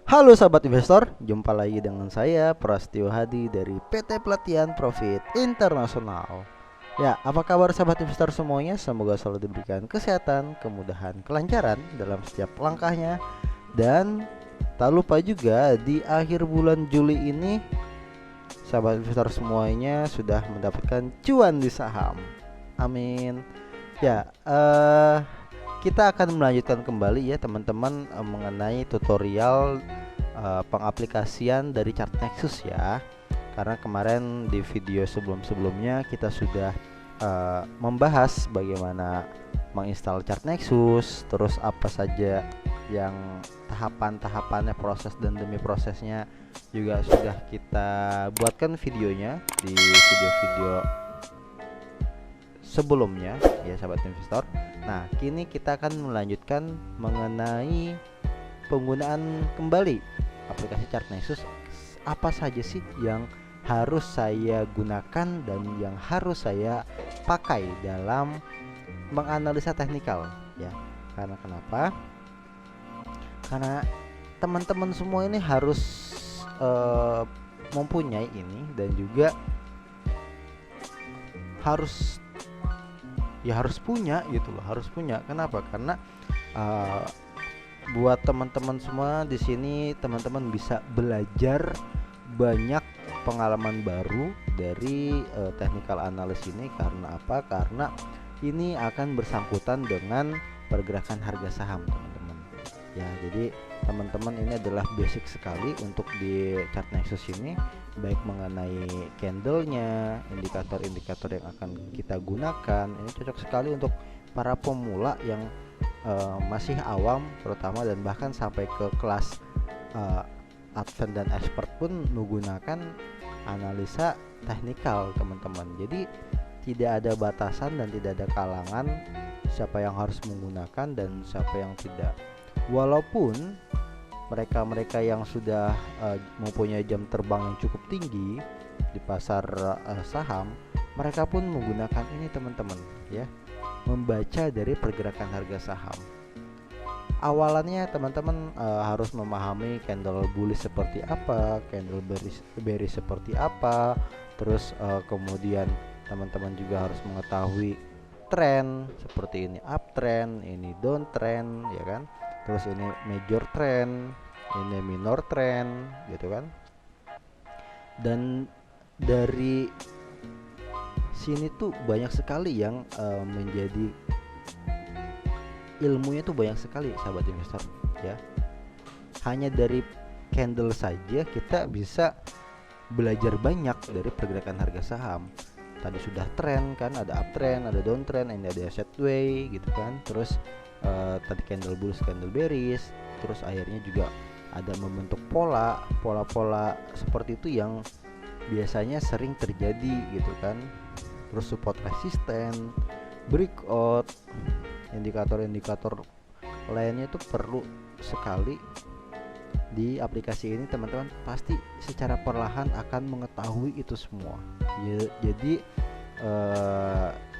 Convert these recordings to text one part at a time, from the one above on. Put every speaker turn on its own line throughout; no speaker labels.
Halo sahabat investor, jumpa lagi dengan saya Prastio Hadi dari PT Pelatihan Profit Internasional. Ya, apa kabar sahabat investor semuanya? Semoga selalu diberikan kesehatan, kemudahan, kelancaran dalam setiap langkahnya. Dan tak lupa juga di akhir bulan Juli ini sahabat investor semuanya sudah mendapatkan cuan di saham. Amin. Ya, kita akan melanjutkan kembali ya teman-teman mengenai tutorial pengaplikasian dari chart Nexus ya. Karena kemarin di video sebelum-sebelumnya kita sudah membahas bagaimana menginstal chart Nexus, terus apa saja yang tahapan-tahapannya, proses dan demi prosesnya juga sudah kita buatkan videonya di video-video sebelumnya ya sahabat investor. Nah, kini kita akan melanjutkan mengenai penggunaan kembali aplikasi Chart Nexus. Apa saja sih yang harus saya gunakan dan yang harus saya pakai dalam menganalisa teknikal ya. Karena kenapa? Karena teman-teman semua ini harus mempunyai ini dan juga harus punya gitu loh, harus punya. Kenapa? Karena buat teman-teman semua di sini, teman-teman bisa belajar banyak pengalaman baru dari technical analysis ini. Karena apa? Karena ini akan bersangkutan dengan pergerakan harga saham, teman-teman. Ya, jadi teman-teman ini adalah basic sekali untuk di chart Nexus ini, baik mengenai candlenya, indikator-indikator yang akan kita gunakan. Ini cocok sekali untuk para pemula yang masih awam terutama, dan bahkan sampai ke kelas advance dan expert pun menggunakan analisa teknikal, teman-teman. Jadi tidak ada batasan dan tidak ada kalangan siapa yang harus menggunakan dan siapa yang tidak. Walaupun mereka-mereka yang sudah mempunyai jam terbang yang cukup tinggi di pasar saham, mereka pun menggunakan ini, teman-teman ya, membaca dari pergerakan harga saham. Awalannya teman-teman harus memahami candle bullish seperti apa, candle bearish seperti apa, terus kemudian teman-teman juga harus mengetahui tren seperti ini uptrend, ini downtrend ya kan. Terus ini major trend, ini minor trend gitu kan. Dan dari sini tuh banyak sekali yang menjadi ilmunya tuh banyak sekali sahabat investor ya. Hanya dari candle saja kita bisa belajar banyak dari pergerakan harga saham. Tadi sudah tren kan, ada uptrend, ada downtrend, ini ada sideways gitu kan. Terus tadi candle bullish, candle bearish, terus akhirnya juga ada membentuk pola-pola seperti itu yang biasanya sering terjadi gitu kan. Terus support resisten, breakout, indikator-indikator lainnya itu perlu sekali di aplikasi ini. Teman-teman pasti secara perlahan akan mengetahui itu semua ya. Jadi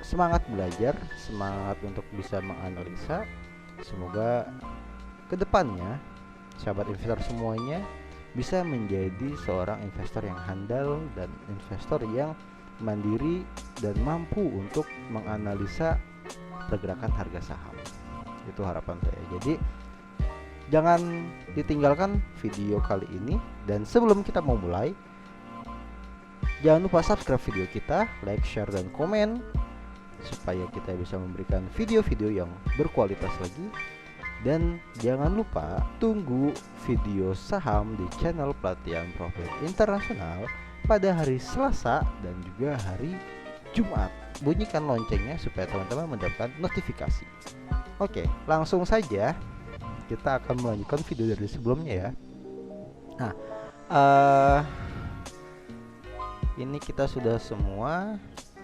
semangat belajar, semangat untuk bisa menganalisa. Semoga kedepannya sahabat investor semuanya bisa menjadi seorang investor yang handal dan investor yang mandiri dan mampu untuk menganalisa pergerakan harga saham. Itu harapan saya. Jadi jangan ditinggalkan video kali ini. Dan sebelum kita memulai, jangan lupa subscribe video kita, like, share, dan komen supaya kita bisa memberikan video-video yang berkualitas lagi. Dan jangan lupa tunggu video saham di channel Pelatihan Profit Internasional pada hari Selasa dan juga hari Jumat. Bunyikan loncengnya supaya teman-teman mendapatkan notifikasi. Oke, langsung saja kita akan melanjutkan video dari sebelumnya ya. Nah, ini kita sudah semua.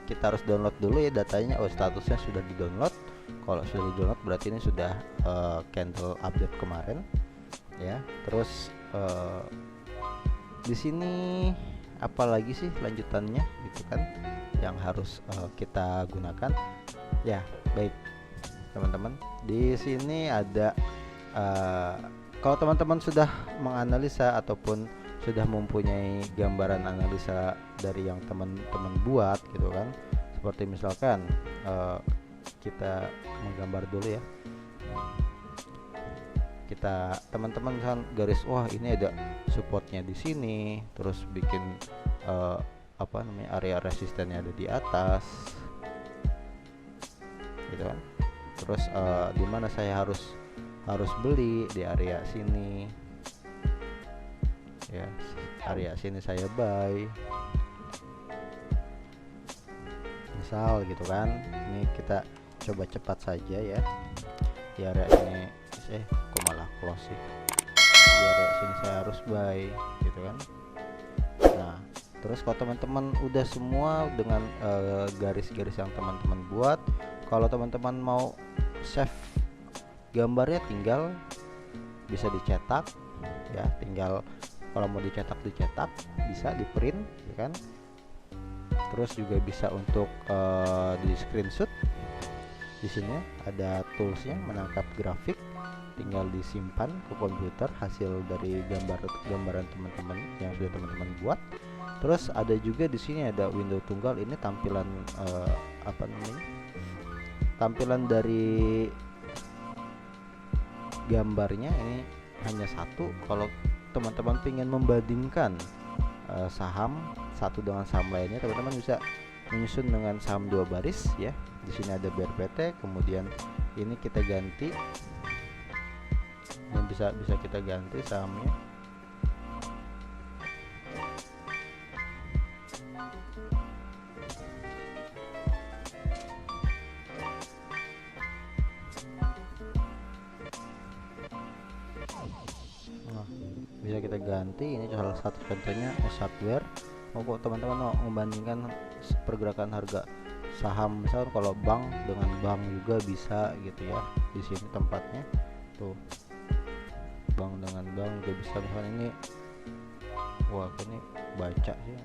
Kita harus download dulu ya datanya. Oh, statusnya sudah di download. Kalau sudah di download berarti ini sudah candle update kemarin ya. Terus di sini apalagi sih lanjutannya gitu kan yang harus kita gunakan ya. Baik teman-teman, di sini ada Kalau teman-teman sudah menganalisa ataupun sudah mempunyai gambaran analisa dari yang teman-teman buat gitu kan, seperti misalkan kita menggambar dulu ya, kita teman-teman kan garis, wah ini ada supportnya di sini, terus bikin apa namanya, area resistennya ada di atas gitu kan, terus di mana saya harus beli di area sini ya, area sini saya buy misal gitu kan. Ini kita coba cepat saja ya, di area sini kok malah close sih, di area sini saya harus buy gitu kan. Nah terus kalau teman-teman udah semua dengan garis-garis yang teman-teman buat, kalau teman-teman mau save gambarnya tinggal bisa dicetak ya, tinggal kalau mau dicetak bisa di print ya kan. Terus juga bisa untuk di screenshot. Di sini ada toolsnya menangkap grafik, tinggal disimpan ke komputer hasil dari gambaran teman-teman yang sudah teman-teman buat. Terus ada juga di sini ada window tunggal, ini tampilan apa namanya, tampilan dari gambarnya ini hanya satu. Kalau teman-teman ingin membandingkan saham satu dengan saham lainnya, teman-teman bisa menyusun dengan saham 2 baris ya. Di sini ada BRPT, kemudian ini kita ganti, ini bisa kita ganti sahamnya. Bisa kita ganti, ini salah satu contohnya software. Kok teman-teman mau membandingkan pergerakan harga saham, misal kalau bank dengan bank juga bisa gitu ya. Di sini tempatnya tuh, bank dengan bank juga bisa. Misalkan ini, wah ini baca sih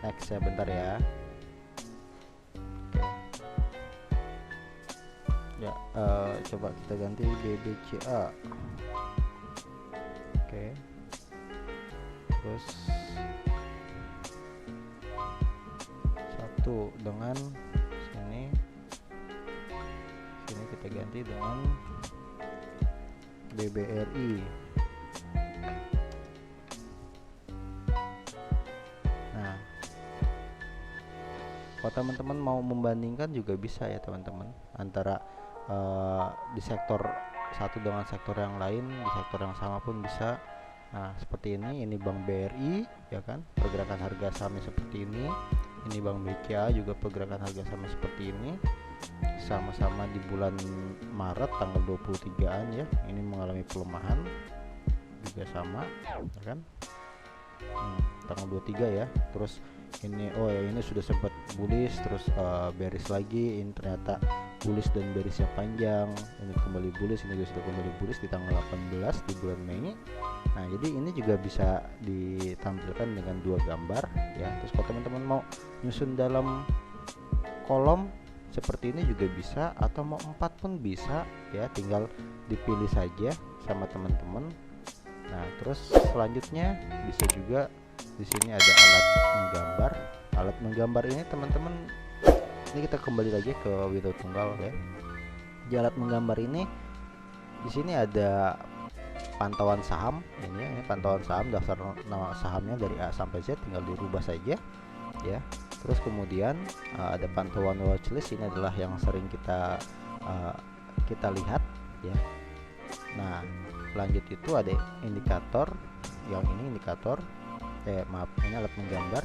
next ya, bentar ya. Oke ya, coba kita ganti BBCA. Oke, terus satu dengan sini kita ganti dengan BBRI. Nah kalau teman-teman mau membandingkan juga bisa ya teman-teman, antara di sektor satu dengan sektor yang lain, di sektor yang sama pun bisa. Nah seperti ini Bank BRI ya kan, pergerakan harga sahamnya seperti ini Bank BCA juga pergerakan harga sahamnya seperti ini, sama-sama di bulan Maret tanggal 23-an ya, ini mengalami pelemahan juga sama ya kan, tanggal 23 ya. Terus ini ini sudah sempat bullish, terus bearish lagi, ini ternyata bullish dan bearishnya panjang, ini kembali bullish, ini juga sudah kembali bullish di tanggal 18 di bulan Mei. Nah jadi ini juga bisa ditampilkan dengan 2 gambar ya. Terus kalau teman-teman mau nyusun dalam kolom seperti ini juga bisa, atau mau 4 pun bisa ya, tinggal dipilih saja sama teman-teman. Nah terus selanjutnya bisa juga di sini ada alat menggambar. Alat menggambar ini teman-teman, ini kita kembali lagi ke window tunggal ya. Di alat menggambar ini di sini ada pantauan saham ini ya, ini pantauan saham, daftar nama sahamnya dari A sampai Z, tinggal dirubah saja ya. Terus kemudian ada pantauan watchlist, ini adalah yang sering kita lihat ya. Nah lanjut itu ada indikator, yang ini indikator maaf, ini alat menggambar.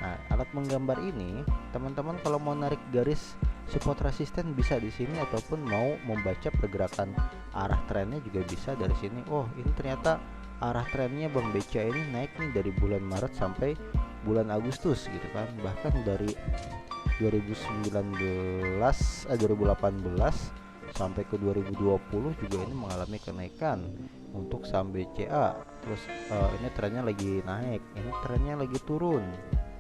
Nah alat menggambar ini teman-teman kalau mau narik garis support resisten bisa di sini, ataupun mau membaca pergerakan arah trennya juga bisa dari sini. Oh ini ternyata arah trennya Bank BCA ini naik nih dari bulan Maret sampai bulan Agustus gitu kan, bahkan dari 2018 sampai ke 2020 juga ini mengalami kenaikan untuk saham BCA. Terus ini trennya lagi naik, ini trennya lagi turun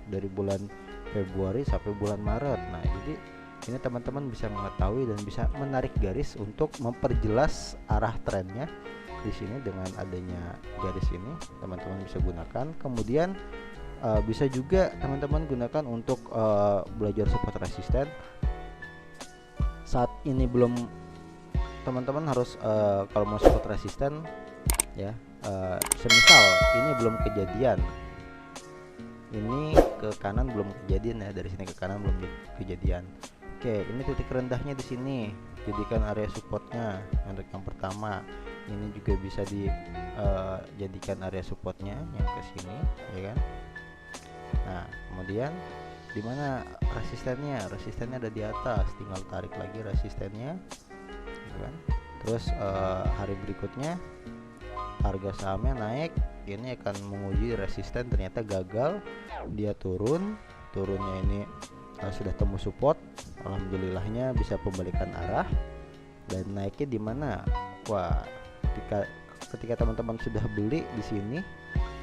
dari bulan Februari sampai bulan Maret. Nah jadi ini teman-teman bisa mengetahui dan bisa menarik garis untuk memperjelas arah trennya di sini dengan adanya garis ini teman-teman bisa gunakan. Kemudian bisa juga teman-teman gunakan untuk belajar support resisten. Saat ini belum, teman-teman harus kalau mau support resisten ya, semisal ini belum kejadian, ini ke kanan belum kejadian ya, dari sini ke kanan belum kejadian. Oke, ini titik rendahnya di sini, jadikan area supportnya untuk yang pertama. Ini juga bisa dijadikan area supportnya yang ke sini, ya kan. Nah, kemudian di mana resistennya? Resistennya ada di atas, tinggal tarik lagi resistennya, gitu kan. Terus hari berikutnya harga sahamnya naik, ini akan menguji resisten, ternyata gagal, dia turunnya ini sudah tembus support, alhamdulillahnya bisa pembalikan arah. Dan naiknya di mana? Wah, ketika teman-teman sudah beli di sini,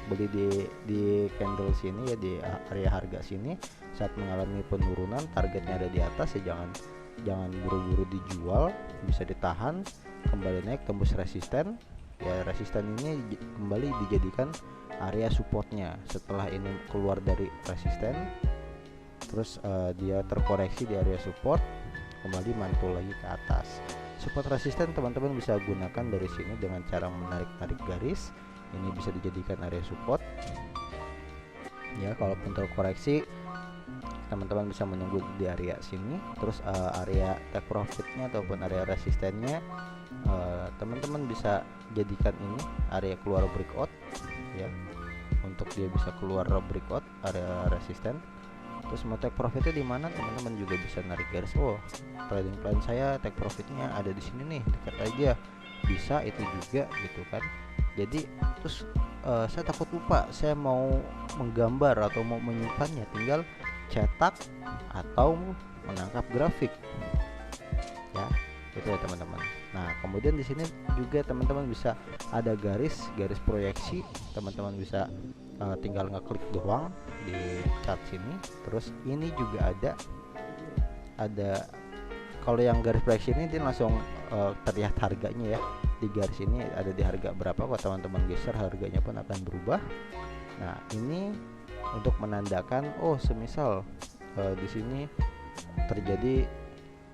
beli di candle sini ya, di area harga sini, saat mengalami penurunan targetnya ada di atas ya, jangan buru-buru dijual, bisa ditahan, kembali naik tembus resisten ya. Resisten ini kembali dijadikan area supportnya. Setelah ini keluar dari resisten, terus dia terkoreksi di area support, kembali mantul lagi ke atas. Support resisten teman-teman bisa gunakan dari sini dengan cara menarik-narik garis. Ini bisa dijadikan area support ya. Kalaupun terkoreksi, teman-teman bisa menunggu di area sini. Terus area take profitnya ataupun area resistennya, teman-teman bisa jadikan ini area keluar breakout ya, untuk dia bisa keluar breakout area resisten. Terus mau take profitnya di mana, teman-teman juga bisa narik garis. Oh, trading plan saya take profitnya ada di sini nih, dekat aja, bisa itu juga gitu kan. Jadi terus saya takut lupa, saya mau menggambar atau mau menyimpannya, tinggal cetak atau menangkap grafik ya, itu ya teman-teman. Nah, kemudian di sini juga teman-teman bisa ada garis proyeksi, teman-teman bisa tinggal ngeklik doang di chart sini. Terus ini juga ada kalau yang garis proyeksi ini dia langsung terlihat harganya ya, di garis ini ada di harga berapa. Kalau teman-teman geser, harganya pun akan berubah. Nah, ini untuk menandakan, oh semisal di sini terjadi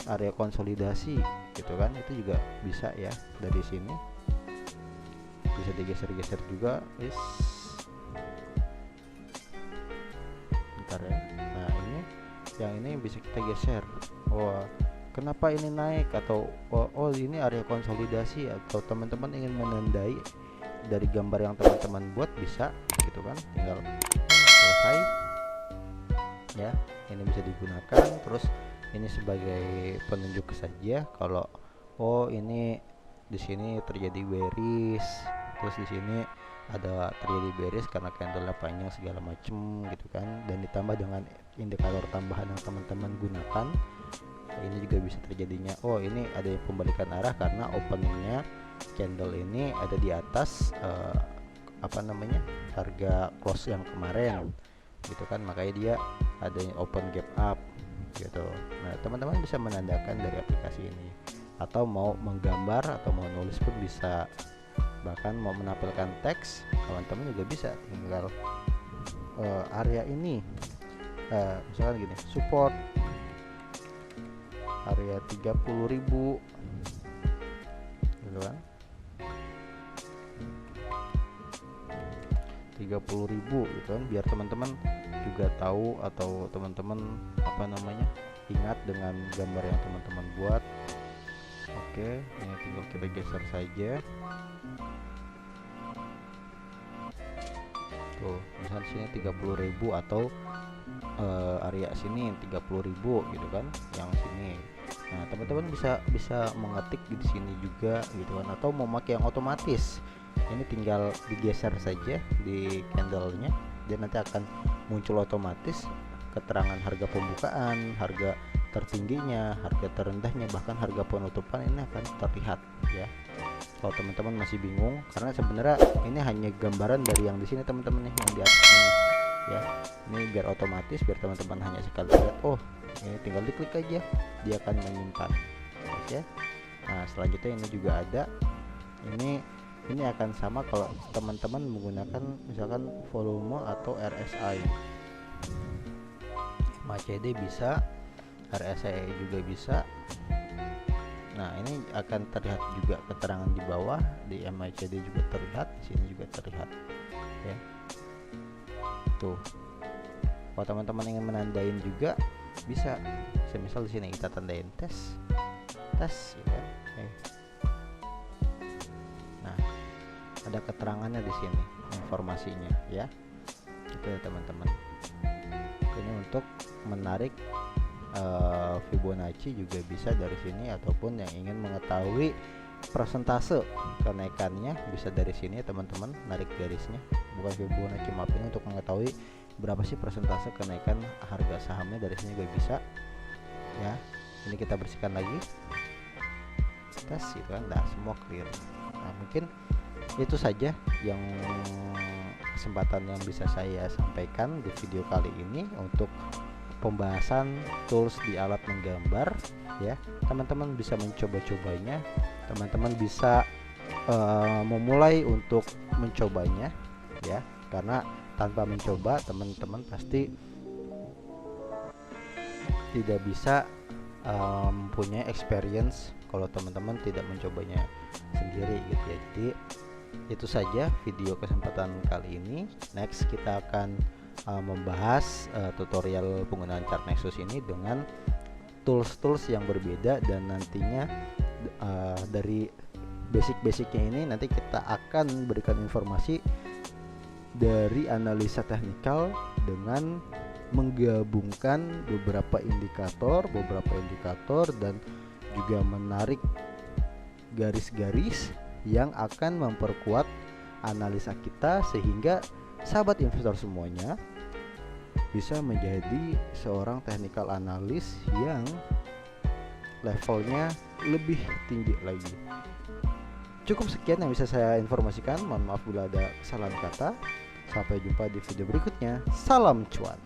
area konsolidasi gitu kan, itu juga bisa ya. Dari sini bisa digeser-geser juga, bentar ya. Nah, yang ini bisa kita geser. Oh, kenapa ini naik, atau oh ini area konsolidasi, atau teman-teman ingin menandai dari gambar yang teman-teman buat, bisa gitu kan, tinggal selesai ya. Ini bisa digunakan. Terus ini sebagai penunjuk saja kalau oh ini di sini terjadi bearish, terus di sini ada terjadi bearish karena candlenya panjang segala macem gitu kan. Dan ditambah dengan indikator tambahan yang teman-teman gunakan, ini juga bisa terjadinya oh ini ada pembalikan arah karena openingnya candle ini ada di atas harga close yang kemarin gitu kan, makanya dia ada open gap up gitu. Nah, teman-teman bisa menandakan dari aplikasi ini, atau mau menggambar atau mau nulis pun bisa, bahkan mau menampilkan teks teman-teman juga bisa. Tinggal area ini misalkan gini, support area 30.000 gitu kan, 30.000 gitu kan, biar teman-teman juga tahu atau teman-teman ingat dengan gambar yang teman-teman buat. Oke, ini tinggal kita geser saja. Tuh, misalnya sini 30.000 atau area sini 30.000 gitu kan, yang sini. Nah, teman-teman bisa mengetik di sini juga gitu kan, atau mau pakai yang otomatis. Ini tinggal digeser saja di candlenya, dia nanti akan muncul otomatis keterangan harga pembukaan, harga tertingginya, harga terendahnya, bahkan harga penutupan ini akan terlihat ya. Kalau teman-teman masih bingung, karena sebenarnya ini hanya gambaran dari yang di sini teman-teman nih, yang di atas ini ya. Ini biar otomatis, biar teman-teman hanya sekali lihat, oh ini tinggal diklik aja, dia akan menyimpan ya. Nah, selanjutnya ini juga ada, ini ini akan sama kalau teman-teman menggunakan misalkan volume atau RSI. MACD bisa, RSI juga bisa. Nah, ini akan terlihat juga keterangan di bawah, di MACD juga terlihat, di sini juga terlihat ya. Tuh. Kalau teman-teman ingin menandain juga bisa. Semisal di sini kita tandain tes ya. Nah, ada keterangannya di sini, informasinya ya. Itu ya teman-teman. Ini untuk menarik Fibonacci juga bisa dari sini, ataupun yang ingin mengetahui persentase kenaikannya bisa dari sini ya teman-teman, narik garisnya, bukan Fibonacci, maaf, ini untuk mengetahui berapa sih persentase kenaikan harga sahamnya, dari sini juga bisa ya. Ini kita bersihkan lagi, tes gitu kan, nah semua clear. Nah, mungkin itu saja yang kesempatan yang bisa saya sampaikan di video kali ini untuk pembahasan tools di alat menggambar ya. Teman-teman bisa mencoba-cobanya, teman-teman bisa memulai untuk mencobanya ya, karena tanpa mencoba teman-teman pasti tidak bisa mempunyai experience kalau teman-teman tidak mencobanya sendiri gitu ya. Jadi itu saja video kesempatan kali ini. Next kita akan membahas tutorial penggunaan chart Nexus ini dengan tools-tools yang berbeda, dan nantinya dari basic-basicnya ini nanti kita akan berikan informasi dari analisa teknikal dengan menggabungkan beberapa indikator dan juga menarik garis-garis yang akan memperkuat analisa kita, sehingga sahabat investor semuanya bisa menjadi seorang technical analyst yang levelnya lebih tinggi lagi. Cukup sekian yang bisa saya informasikan. Mohon maaf bila ada kesalahan kata. Sampai jumpa di video berikutnya. Salam cuan.